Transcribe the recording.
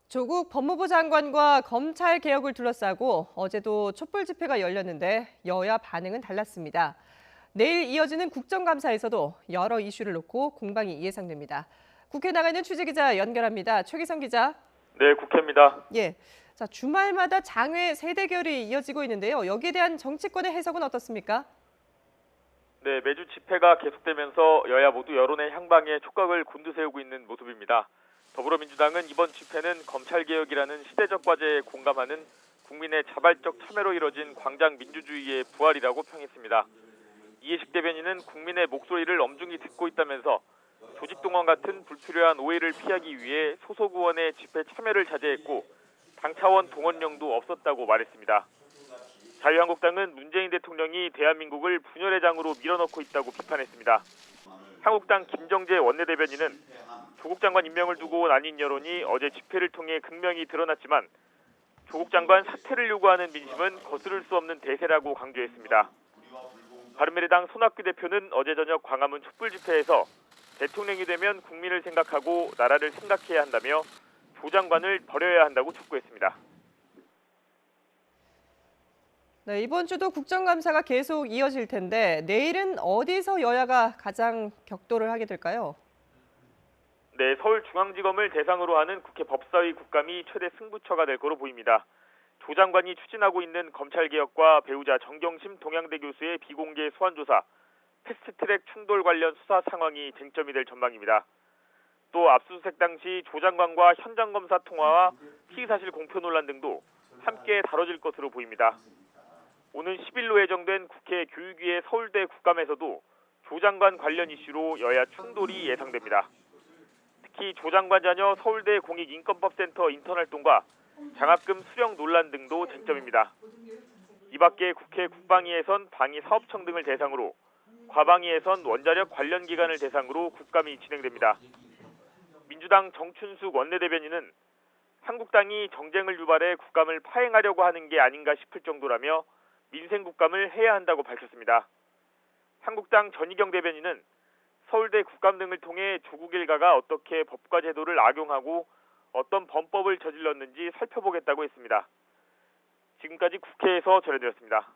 조국 법무부 장관과 검찰 개혁을 둘러싸고 어제도 촛불 집회가 열렸는데 여야 반응은 달랐습니다. 내일 이어지는 국정감사에서도 여러 이슈를 놓고 공방이 예상됩니다. 국회 나가 있는 취재기자 연결합니다. 최기성 기자. 네, 국회입니다. 예. 자, 주말마다 장외 세대결이 이어지고 있는데요. 여기에 대한 정치권의 해석은 어떻습니까? 네, 매주 집회가 계속되면서 여야 모두 여론의 향방에 촉각을 곤두세우고 있는 모습입니다. 더불어민주당은 이번 집회는 검찰개혁이라는 시대적 과제에 공감하는 국민의 자발적 참여로 이뤄진 광장 민주주의의 부활이라고 평했습니다. 이해식 대변인은 국민의 목소리를 엄중히 듣고 있다면서 조직동원 같은 불필요한 오해를 피하기 위해 소속 의원의 집회 참여를 자제했고 당 차원 동원령도 없었다고 말했습니다. 자유한국당은 문재인 대통령이 대한민국을 분열의 장으로 밀어넣고 있다고 비판했습니다. 한국당 김정재 원내대변인은 조국 장관 임명을 두고 나뉜 여론이 어제 집회를 통해 극명히 드러났지만 조국 장관 사퇴를 요구하는 민심은 거스를 수 없는 대세라고 강조했습니다. 바른미래당 손학규 대표는 어제 저녁 광화문 촛불 집회에서 대통령이 되면 국민을 생각하고 나라를 생각해야 한다며 조 장관을 버려야 한다고 촉구했습니다. 네, 이번 주도 국정감사가 계속 이어질 텐데 내일은 어디서 여야가 가장 격돌을 하게 될까요? 네, 서울중앙지검을 대상으로 하는 국회 법사위 국감이 최대 승부처가 될 거로 보입니다. 조 장관이 추진하고 있는 검찰개혁과 배우자 정경심 동양대 교수의 비공개 소환조사, 패스트트랙 충돌 관련 수사 상황이 쟁점이 될 전망입니다. 또 압수수색 당시 조 장관과 현장 검사 통화와 피의사실 공표 논란 등도 함께 다뤄질 것으로 보입니다. 오는 10일로 예정된 국회 교육위의 서울대 국감에서도 조 장관 관련 이슈로 여야 충돌이 예상됩니다. 특히 조 장관 자녀 서울대 공익인권법센터 인턴 활동과 장학금 수령 논란 등도 쟁점입니다. 이 밖에 국회 국방위에선 방위 사업청 등을 대상으로, 과방위에선 원자력 관련 기관을 대상으로 국감이 진행됩니다. 민주당 정춘숙 원내대변인은 한국당이 정쟁을 유발해 국감을 파행하려고 하는 게 아닌가 싶을 정도라며 민생 국감을 해야 한다고 밝혔습니다. 한국당 전희경 대변인은 서울대 국감 등을 통해 조국 일가가 어떻게 법과 제도를 악용하고 어떤 범법을 저질렀는지 살펴보겠다고 했습니다. 지금까지 국회에서 전해드렸습니다.